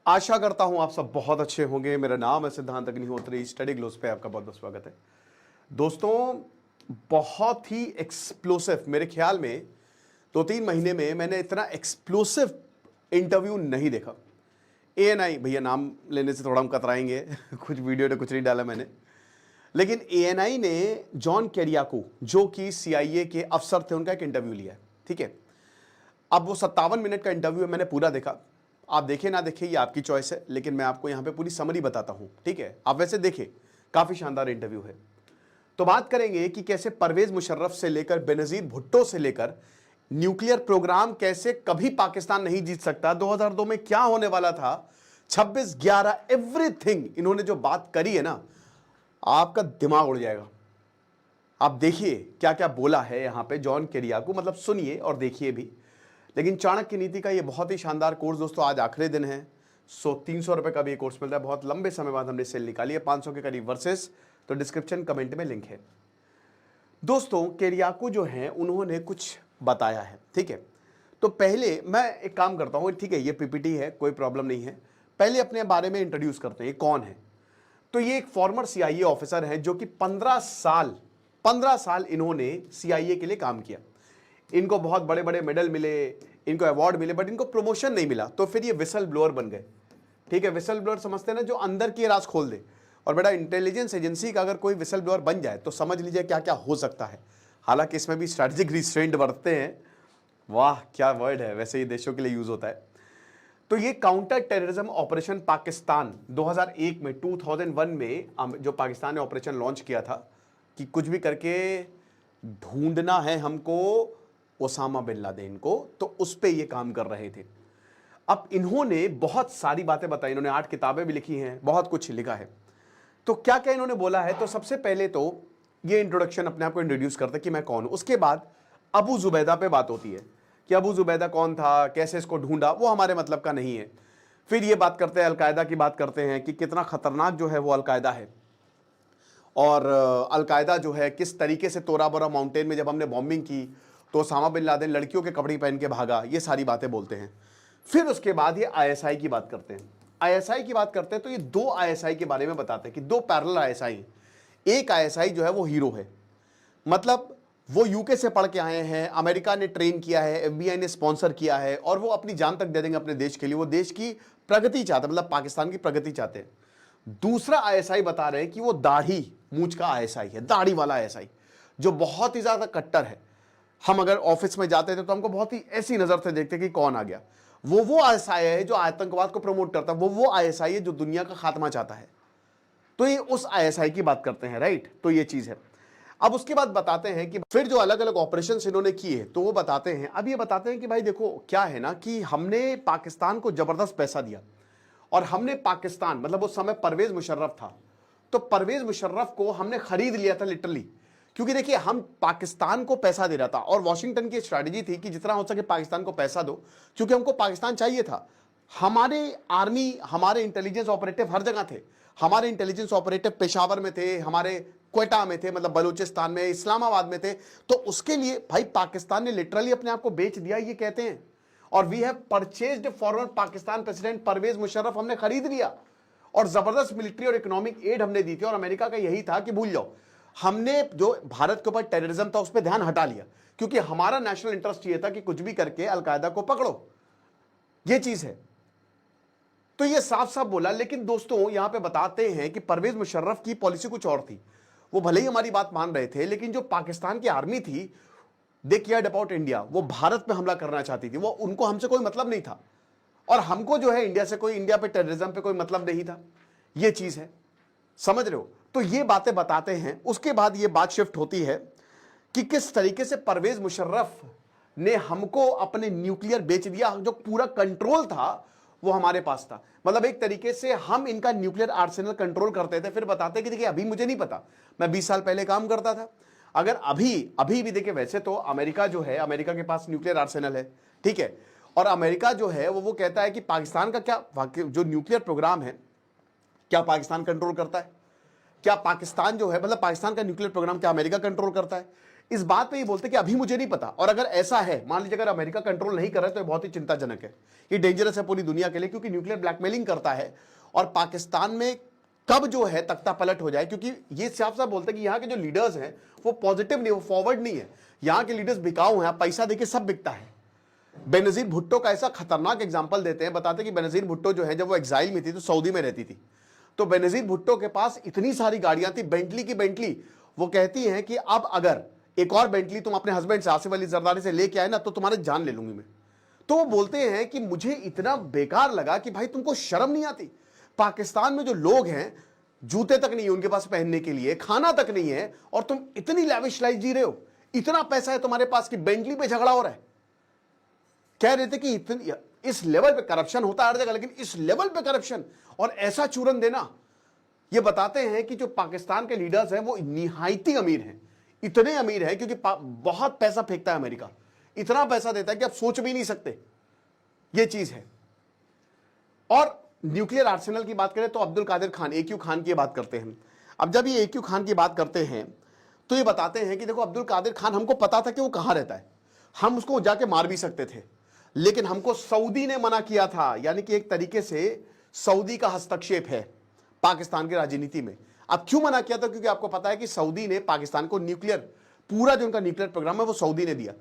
आशा करता हूं आप सब बहुत अच्छे होंगे। मेरा नाम है सिद्धांत अग्निहोत्री। स्टडी ग्लोस पे आपका बहुत बहुत स्वागत है। दोस्तों, बहुत ही एक्सप्लोसिव, मेरे ख्याल में 2-3 महीने में मैंने इतना एक्सप्लोसिव इंटरव्यू नहीं देखा। एएनआई, भैया नाम लेने से थोड़ा हम कतराएंगे कुछ वीडियो ने कुछ नहीं डाला मैंने, लेकिन एएनआई ने जॉन कैरियाको, जो कि सीआईए के अफसर थे, उनका एक इंटरव्यू लिया है। ठीक है, अब वो 57 मिनट का इंटरव्यू है, मैंने पूरा देखा। आप देखें ना देखें ये आपकी चॉइस है, लेकिन मैं आपको यहां पे पूरी समरी बताता हूं। ठीक है, आप वैसे देखें, काफी शानदार इंटरव्यू है। तो बात करेंगे कि कैसे परवेज मुशर्रफ से लेकर बेनजीर भुट्टो से लेकर न्यूक्लियर प्रोग्राम कैसे कभी पाकिस्तान नहीं जीत सकता, 2002 में क्या होने वाला था, 26/11 एवरीथिंग इन्होंने जो बात करी है ना, आपका दिमाग उड़ जाएगा। आप देखिए क्या क्या बोला है यहां पे जॉन कैरियाको, मतलब सुनिए और देखिए भी। लेकिन चाणक्य नीति का ये बहुत ही शानदार कोर्स दोस्तों, आज आखिरी दिन है। 300 रुपए का भी ये कोर्स मिल रहा है। बहुत लंबे समय बाद हमने सेल निकाली है, 500 के करीब वर्सेस, तो डिस्क्रिप्शन कमेंट में लिंक है। दोस्तों, कैरियाको जो है उन्होंने कुछ बताया है। ठीक है, तो पहले मैं एक काम करता हूं, ठीक है ये पीपीटी है, कोई प्रॉब्लम नहीं है। पहले अपने बारे में इंट्रोड्यूस करते हैं, ये कौन है। तो ये एक फॉर्मर सीआईए ऑफिसर है जो कि 15 साल इन्होंने सीआईए के लिए काम किया। इनको बहुत बड़े बड़े मेडल मिले, इनको अवार्ड मिले, बट इनको प्रमोशन नहीं मिला। तो फिर ये विसल ब्लोअर बन गए। ठीक है, विसल ब्लोअर समझते हैं ना, जो अंदर की राज खोल दे। और बेटा, इंटेलिजेंस एजेंसी का अगर कोई विसल ब्लोअर बन जाए तो समझ लीजिए क्या क्या हो सकता है। हालांकि इसमें भी स्ट्रैटेजिक रिस्ट्रेंट बरतते हैं। वाह क्या वर्ड है, वैसे ही देशों के लिए यूज होता है। तो ये काउंटर टेररिज्म ऑपरेशन पाकिस्तान 2001 में 2001 में जो पाकिस्तान ने ऑपरेशन लॉन्च किया था कि कुछ भी करके ढूंढना है हमको ओसामा बिन लादेन को, तो उस पे ये काम कर रहे थे। अब इन्होंने बहुत सारी बातें बताई, इन्होंने 8 किताबें भी लिखी हैं, बहुत कुछ लिखा है। तो क्या क्या इन्होंने बोला है, तो सबसे पहले तो ये इंट्रोडक्शन अपने आप को इंट्रोड्यूस करते कि मैं कौन हूं। उसके बाद अबू जुबैदा पे बात होती है कि अबू जुबैदा कौन था, कैसे इसको ढूंढा, वो हमारे मतलब का नहीं है। फिर ये बात करते हैं, अलकायदा की बात करते हैं कि कितना खतरनाक जो है वो अलकायदा है, और अलकायदा जो है किस तरीके से तोरा बोरा माउंटेन में जब हमने बॉम्बिंग की तो ओसामा बिन लादेन लड़कियों के कपड़े पहन के भागा, ये सारी बातें बोलते हैं। फिर उसके बाद ये आईएसआई की बात करते हैं। आईएसआई की बात करते हैं तो ये 2 आईएसआई के बारे में बताते हैं कि 2 पैरेलल आईएसआई। एक आईएसआई जो है वो हीरो है, मतलब वो यूके से पढ़ के आए हैं, अमेरिका ने ट्रेन किया है, एफबीआई ने स्पॉन्सर किया है, और वो अपनी जान तक दे देंगे अपने देश के लिए। वो देश की प्रगति चाहते, मतलब पाकिस्तान की प्रगति चाहते हैं। दूसरा आईएसआई बता रहे हैं कि वो दाढ़ी मूंछ का आईएसआई है, दाढ़ी वाला आईएसआई, जो बहुत ही ज्यादा कट्टर है। हम अगर ऑफिस में जाते थे तो हमको बहुत ही ऐसी नजर से देखते कि कौन आ गया। वो आईएसआई है जो आतंकवाद को प्रमोट करता है, वो आईएसआई है जो दुनिया का खात्मा चाहता है। तो ये उस आईएसआई की बात करते हैं, राइट। तो ये चीज है। अब उसके बाद बताते हैं कि फिर जो अलग अलग ऑपरेशन इन्होंने किए, तो वो बताते हैं। अब ये बताते हैं कि भाई देखो क्या है ना, कि हमने पाकिस्तान को जबरदस्त पैसा दिया, और हमने पाकिस्तान, मतलब उस समय परवेज मुशर्रफ था, तो परवेज मुशर्रफ को हमने खरीद लिया था लिटरली। क्योंकि देखिए, हम पाकिस्तान को पैसा दे रहा था, और वॉशिंगटन की स्ट्रैटेजी थी कि जितना हो सके पाकिस्तान को पैसा दो, क्योंकि हमको पाकिस्तान चाहिए था। हमारे आर्मी, हमारे इंटेलिजेंस ऑपरेटिव हर जगह थे। हमारे इंटेलिजेंस ऑपरेटिव पेशावर में थे, हमारे क्वेटा में थे, मतलब बलूचिस्तान में, इस्लामाबाद में थे। तो उसके लिए भाई पाकिस्तान ने लिटरली अपने आप को बेच दिया, ये कहते हैं। और we have purchased forward Pakistan president Pervez Musharraf, हमने खरीद लिया, और जबरदस्त मिलिट्री और इकोनॉमिक एड हमने दी थी। और अमेरिका का यही था कि भूल जाओ, हमने जो भारत के ऊपर टेररिज्म था उस पर ध्यान हटा लिया, क्योंकि हमारा नेशनल इंटरेस्ट ये था कि कुछ भी करके अलकायदा को पकड़ो, ये चीज है। तो ये साफ साफ बोला। लेकिन दोस्तों, यहां पे बताते हैं कि परवेज मुशर्रफ की पॉलिसी कुछ और थी। वो भले ही हमारी बात मान रहे थे, लेकिन जो पाकिस्तान की आर्मी थी, दे केयर्ड अबाउट इंडिया, वो भारत पे हमला करना चाहती थी। वो, उनको हमसे कोई मतलब नहीं था, और हमको जो है इंडिया से कोई, इंडिया पे टेररिज्म पे कोई मतलब नहीं था। ये चीज है, समझ रहे हो। तो ये बातें बताते हैं। उसके बाद ये बात शिफ्ट होती है कि किस तरीके से परवेज मुशर्रफ ने हमको अपने न्यूक्लियर बेच दिया, जो पूरा कंट्रोल था वो हमारे पास था। मतलब एक तरीके से हम इनका न्यूक्लियर आर्सेनल कंट्रोल करते थे। फिर बताते कि देखिए, अभी मुझे नहीं पता, मैं 20 साल पहले काम करता था। अगर अभी भी देखिए, वैसे तो अमेरिका जो है, अमेरिका के पास न्यूक्लियर आर्सेनल है, ठीक है। और अमेरिका जो है वो कहता है कि पाकिस्तान का क्या जो न्यूक्लियर प्रोग्राम है, क्या पाकिस्तान कंट्रोल करता है? क्या पाकिस्तान जो है, मतलब पाकिस्तान का न्यूक्लियर प्रोग्राम क्या अमेरिका कंट्रोल करता है? इस बात पे ये बोलते कि अभी मुझे नहीं पता, और अगर ऐसा है, मान लीजिए अगर अमेरिका कंट्रोल नहीं कर रहा है तो ये बहुत ही चिंताजनक है, ये डेंजरस है पूरी दुनिया के लिए, क्योंकि न्यूक्लियर ब्लैकमेलिंग करता है। और पाकिस्तान में कब जो है तख्ता पलट हो जाए, क्योंकि ये साफ साफ बोलते हैं कि यहाँ के जो लीडर्स हैं वो पॉजिटिव नहीं, वो फॉरवर्ड नहीं है, यहाँ के लीडर्स बिकाऊ हैं, पैसा देके सब बिकता है। बेनजीर भुट्टो का ऐसा खतरनाक एग्जाम्पल देते हैं, बताते हैं कि बेनजीर भुट्टो जो है जब वो एग्जाइल में थी तो सऊदी में रहती थी, तो बेनजीर भुट्टो के पास इतनी सारी गाड़ियां थी, बेंटली की बेंटली। वो कहती हैं कि अब अगर एक और बेंटली तुम अपने हस्बैंड से, आसिफ अली जरदारी से लेके आए ना तो तुम्हारे जान ले लूंगी मैं। तो वो बोलते हैं कि मुझे इतना बेकार लगा कि भाई तुमको शर्म नहीं आती, पाकिस्तान में जो लोग हैं जूते तक नहीं है उनके पास पहनने के लिए, खाना तक नहीं है, और तुम इतनी लैविश लाइफ जी रहे हो, इतना पैसा है तुम्हारे पास कि बेंटली पे झगड़ा हो रहा है। कह रहे थे कि इतनी, इस लेवल पे करप्शन होता है हर जगह, लेकिन इस लेवल पे करप्शन और ऐसा चूरन देना, ये बताते हैं कि जो पाकिस्तान के लीडर्स हैं वो निहायती अमीर हैं, इतने अमीर हैं क्योंकि बहुत पैसा फेंकता है अमेरिका, इतना पैसा देता है कि आप सोच भी नहीं सकते, ये चीज है। और न्यूक्लियर आर्सेनल की बात करें तो अब्दुल कादिर खान, AQ खान की बात करते हैं। अब जब ये AQ खान की बात करते हैं तो ये बताते हैं कि देखो अब्दुल कादिर खान, हमको पता था कि वो कहां रहता है, हम उसको जाके मार भी सकते थे, लेकिन हमको सऊदी ने मना किया था, यानी कि एक तरीके से सऊदी का हस्तक्षेप है पाकिस्तान की राजनीति में। अब क्यों मना किया था? क्योंकि आपको पता है कि सऊदी ने पाकिस्तान को न्यूक्लियर, पूरा जो उनका न्यूक्लियर प्रोग्राम है वो सऊदी ने दिया,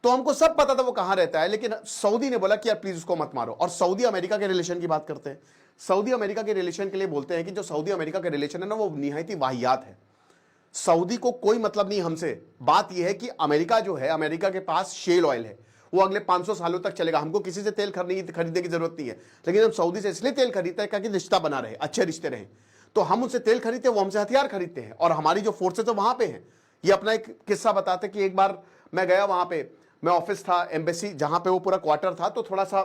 तो हमको सब पता था वो कहां रहता है, लेकिन सऊदी ने बोला कि यार प्लीज उसको मत मारो। और सऊदी अमेरिका के रिलेशन की बात करते हैं, सऊदी अमेरिका के रिलेशन के लिए बोलते हैं कि जो सऊदी अमेरिका के रिलेशन है ना वो निहायती वाहियात है, सऊदी को कोई मतलब नहीं हमसे। बात यह है कि अमेरिका जो है, अमेरिका के पास शेल ऑयल है, वो अगले 500 सालों तक चलेगा, हमको किसी से तेल खरीदने की जरूरत नहीं है, लेकिन हम सऊदी से इसलिए तेल खरीदते हैं कि रिश्ता बना रहे, अच्छे रिश्ते रहे, तो हम उनसे तेल खरीदते हैं, वो हमसे हथियार खरीदते हैं, और हमारी जो फोर्सेस है वहां पे है। ये अपना एक किस्सा बताते कि एक बार मैं गया वहां पे, मैं ऑफिस था एम्बेसी जहां पे वो पूरा क्वार्टर था, तो थोड़ा सा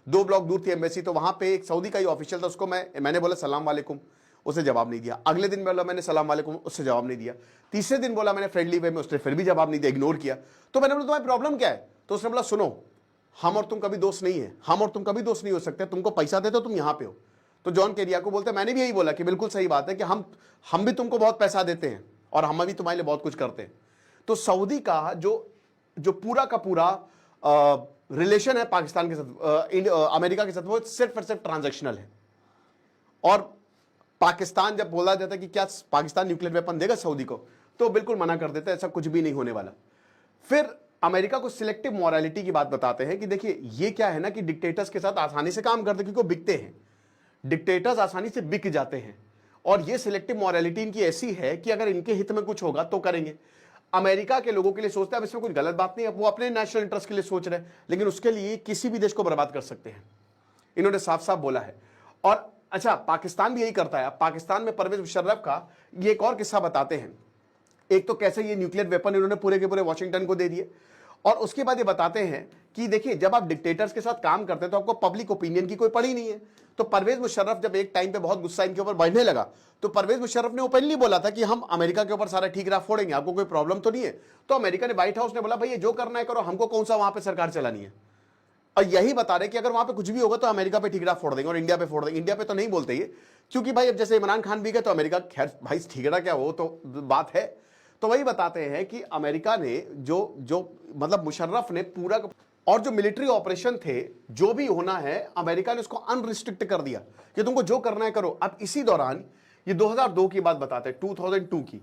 2 ब्लॉक दूर थी एम्बेसी, तो वहां पे एक सऊदी का ही ऑफिशियल था, उसको मैंने बोला सलाम वालेकुम, उसने जवाब नहीं दिया। अगले दिन बोला मैंने सलाम वालेकुम, उससे जवाब नहीं दिया। तीसरे दिन बोला मैंने फ्रेंडली वे में, उसने फिर भी जवाब नहीं दिया, इग्नोर किया। तो मैंने बोला तुम्हारी प्रॉब्लम क्या है? तो उसने बोला सुनो, हम और तुम कभी दोस्त नहीं है, हम और तुम कभी दोस्त नहीं हो सकते, तुमको पैसा देते हो तुम यहां पे हो। तो जॉन केरिया को बोलते, मैंने भी यही बोला कि बिल्कुल सही बात है कि हम भी तुमको बहुत पैसा देते हैं और हम भी तुम्हारे लिए बहुत कुछ करते हैं। तो सऊदी का जो पूरा का पूरा रिलेशन है पाकिस्तान के साथ, अमेरिका के साथ, वो सिर्फ और सिर्फ ट्रांजैक्शनल है। और पाकिस्तान जब बोला जाता है कि क्या पाकिस्तान न्यूक्लियर वेपन देगा सऊदी को, तो बिल्कुल मना कर देता है, ऐसा कुछ भी नहीं होने वाला। फिर अमेरिका को सिलेक्टिव मोरालिटी की बात बताते हैं कि देखिए ये क्या है ना कि डिक्टेटर्स के साथ आसानी से काम करते, क्योंकि वो बिकते हैं, डिक्टेटर्स आसानी से बिक जाते हैं, और ये सिलेक्टिव मोरालिटी इनकी ऐसी है कि अगर इनके हित में कुछ होगा तो करेंगे। अमेरिका के लोगों के लिए सोचते हैं, अब इसमें कुछ गलत बात नहीं है, वो अपने नेशनल इंटरेस्ट के लिए सोच रहे हैं, लेकिन उसके लिए किसी भी देश को बर्बाद कर सकते हैं, इन्होंने साफ साफ बोला है। और अच्छा, पाकिस्तान भी यही करता है। पाकिस्तान में परवेज मुशर्रफ का ये एक और किस्सा बताते हैं, एक तो कैसे ये न्यूक्लियर वेपन इन्होंने पूरे के पूरे वॉशिंगटन को दे दिए, और उसके बाद ये बताते हैं कि देखिए जब आप डिक्टेटर्स के साथ काम करते हैं तो आपको पब्लिक ओपिनियन की कोई पड़ी नहीं है। तो परवेज मुशर्रफ जब एक टाइम पे बहुत गुस्सा इनके ऊपर बढ़ने लगा, तो परवेज मुशर्रफ ने ओपनली बोला था कि हम अमेरिका के ऊपर सारा ठीक राह फोड़ेंगे, आपको कोई प्रॉब्लम तो नहीं है। तो अमेरिका ने, व्हाइट हाउस ने बोला भाई ये जो करना है करो, हमको कौन सा वहां पे सरकार चलानी है। और यही बता रहे कि अगर वहां पे कुछ भी होगा तो अमेरिका पे ठीक राह फोड़ देंगे और इंडिया पे फोड़ देंगे। इंडिया पे तो नहीं बोलते ये, क्योंकि भाई अब जैसे इमरान खान भी गए तो अमेरिका, खैर भाई ठीकरा क्या हो तो बात है। तो वही बताते हैं कि अमेरिका ने जो मतलब मुशर्रफ ने पूरा, और जो मिलिट्री ऑपरेशन थे जो भी होना है, अमेरिका ने उसको अनरिस्ट्रिक्ट कर दिया कि तुमको जो करना है करो। अब इसी दौरान ये 2002 की बात बताते हैं, 2002 की,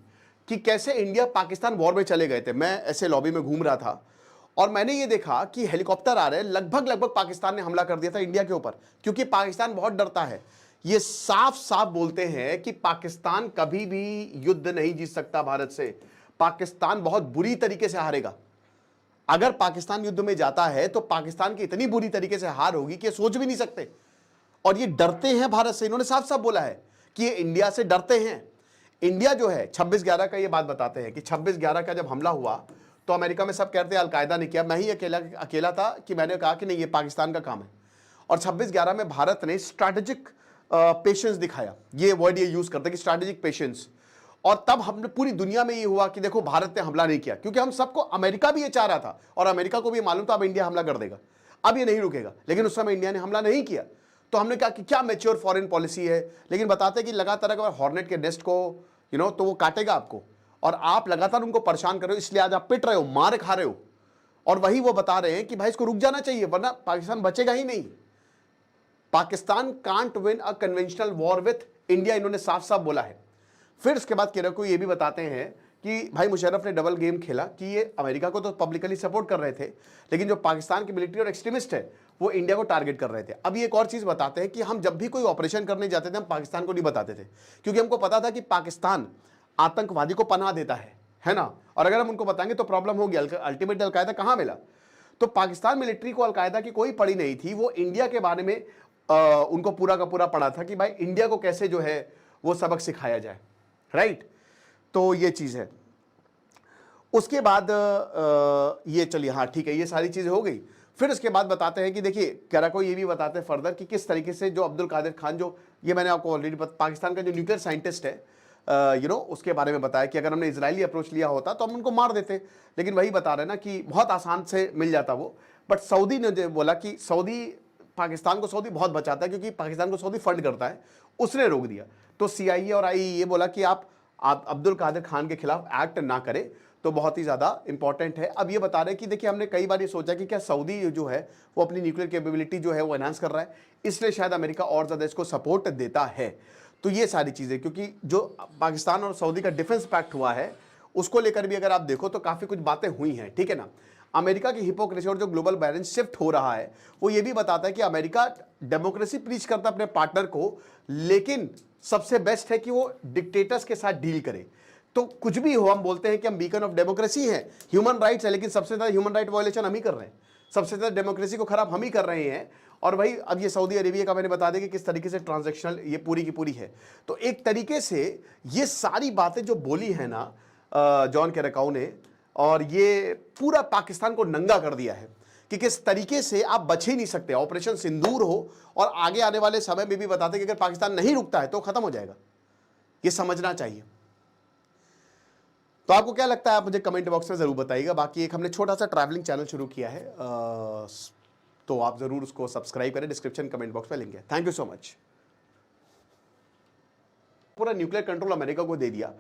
कि कैसे इंडिया पाकिस्तान वॉर में चले गए थे। मैं ऐसे लॉबी में घूम रहा था और मैंने ये देखा कि हेलीकॉप्टर आ रहे हैं, लगभग पाकिस्तान ने हमला कर दिया था इंडिया के ऊपर, क्योंकि पाकिस्तान बहुत डरता है। ये साफ साफ बोलते हैं कि पाकिस्तान कभी भी युद्ध नहीं जीत सकता भारत से, पाकिस्तान बहुत बुरी तरीके से हारेगा। अगर पाकिस्तान युद्ध में जाता है तो पाकिस्तान की इतनी बुरी तरीके से हार होगी कि सोच भी नहीं सकते। और ये डरते हैं भारत से, इन्होंने साफ साफ बोला है कि ये इंडिया से डरते हैं। इंडिया जो है 26/11 का, ये बात बताते हैं कि 26/11 का जब हमला हुआ तो अमेरिका में सब कहते हैं अलकायदा ने किया, मैं ही अकेला था कि मैंने कहा कि नहीं ये पाकिस्तान का काम है। और 26/11 में भारत ने स्ट्रैटेजिक पेशेंस दिखाया, ये वर्ड ये यूज करते हैं कि स्ट्रैटेजिक पेशेंस। और तब हमने पूरी दुनिया में ये हुआ कि देखो भारत ने हमला नहीं किया, क्योंकि हम सबको, अमेरिका भी ये चाह रहा था और अमेरिका को भी मालूम था अब इंडिया हमला कर देगा, अब ये नहीं रुकेगा, लेकिन उस समय इंडिया ने हमला नहीं किया। तो हमने कहा कि क्या मैच्योर फॉरेन पॉलिसी है, लेकिन बताते कि लगातार अगर हॉर्नेट के नेस्ट को तो वो काटेगा आपको, और आप लगातार उनको परेशान कर रहे हो, इसलिए आज आप पिट रहे हो, मार खा रहे हो। और वही वो बता रहे हैं कि भाई इसको रुक जाना चाहिए वरना पाकिस्तान बचेगा ही नहीं। Pakistan can't win a conventional war with India, इन्होंने साफ साफ बोला है। फिर इसके बाद केरल को ये भी बताते हैं कि भाई मुशर्रफ ने डबल गेम खेला कि ये अमेरिका को तो पब्लिकली सपोर्ट कर रहे थे, लेकिन जो पाकिस्तान की मिलिट्री और एक्सट्रीमिस्ट है वो इंडिया को टारगेट कर रहे थे। अब ये एक और चीज बताते हैं कि हम जब भी कोई ऑपरेशन करने जाते थे हम पाकिस्तान को नहीं बताते थे, क्योंकि हमको पता था कि पाकिस्तान आतंकवादी को पनाह देता है ना, और अगर हम उनको बताएंगे तो प्रॉब्लम होगी। अल्टीमेटली अलकायदा कहां मिला? तो पाकिस्तान मिलिट्री को अलकायदा की कोई पड़ी नहीं थी, वो इंडिया के बारे में उनको पूरा का पूरा पड़ा था कि भाई इंडिया को कैसे जो है वो सबक सिखाया जाए, राइट। तो ये चीज है। उसके बाद ये चलिए, हाँ ठीक है, ये सारी चीजें हो गई। फिर उसके बाद बताते हैं कि देखिए कैराको ये भी बताते हैं फर्दर कि किस तरीके से जो अब्दुल कादिर खान, जो ये मैंने आपको ऑलरेडी पाकिस्तान का जो न्यूक्लियर साइंटिस्ट है उसके बारे में बताया कि अगर हमने इजरायली अप्रोच लिया होता तो हम उनको मार देते, लेकिन वही बता रहे ना कि बहुत आसान से मिल जाता वो। बट सऊदी ने जो बोला कि सऊदी पाकिस्तान को सऊदी बहुत बचाता है क्योंकि पाकिस्तान को सऊदी फंड करता है, उसने रोक दिया। तो CIA और IE ये बोला कि आप अब्दुल कादिर खान के खिलाफ एक्ट ना करें, तो बहुत ही ज़्यादा इंपॉर्टेंट है। अब ये बता रहे हैं कि देखिए हमने कई बार ये सोचा कि क्या सऊदी जो है वो अपनी न्यूक्लियर कैपेबिलिटी जो है वो एनहांस कर रहा है, इसलिए शायद अमेरिका और ज़्यादा इसको सपोर्ट देता है। तो ये सारी चीज़ें, क्योंकि जो पाकिस्तान और सऊदी का डिफेंस पैक्ट हुआ है उसको लेकर भी अगर आप देखो तो काफ़ी कुछ बातें हुई हैं, ठीक है ना। अमेरिका की हिपोक्रेसी और जो ग्लोबल बैलेंस शिफ्ट हो रहा है वो ये भी बताता है कि अमेरिका डेमोक्रेसी प्रीच करता है अपने पार्टनर को, लेकिन सबसे बेस्ट है कि वो डिक्टेटर्स के साथ डील करे। तो कुछ भी हो, हम बोलते हैं कि हम बीकन ऑफ डेमोक्रेसी हैं, ह्यूमन राइट्स है, लेकिन सबसे ज्यादा ह्यूमन राइट वायलेशन हम ही कर रहे हैं, सबसे ज्यादा डेमोक्रेसी को खराब हम ही कर रहे हैं। और वही अब ये सऊदी अरेबिया का मैंने बता दें कि किस तरीके से ट्रांजैक्शनल ये पूरी की पूरी है। तो एक तरीके से ये सारी बातें जो बोली है ना जॉन केराकाउ ने, और ये पूरा पाकिस्तान को नंगा कर दिया है कि किस तरीके से आप बच ही नहीं सकते। ऑपरेशन सिंदूर हो और आगे आने वाले समय में भी बताते कि अगर पाकिस्तान नहीं रुकता है तो खत्म हो जाएगा, ये समझना चाहिए। तो आपको क्या लगता है, आप मुझे कमेंट बॉक्स में जरूर बताइएगा। बाकी एक हमने छोटा सा ट्रैवलिंग चैनल शुरू किया है, तो आप जरूर उसको सब्सक्राइब करें, डिस्क्रिप्शन कमेंट बॉक्स में लिंक है। Thank you so much. पूरा न्यूक्लियर कंट्रोल अमेरिका को दे दिया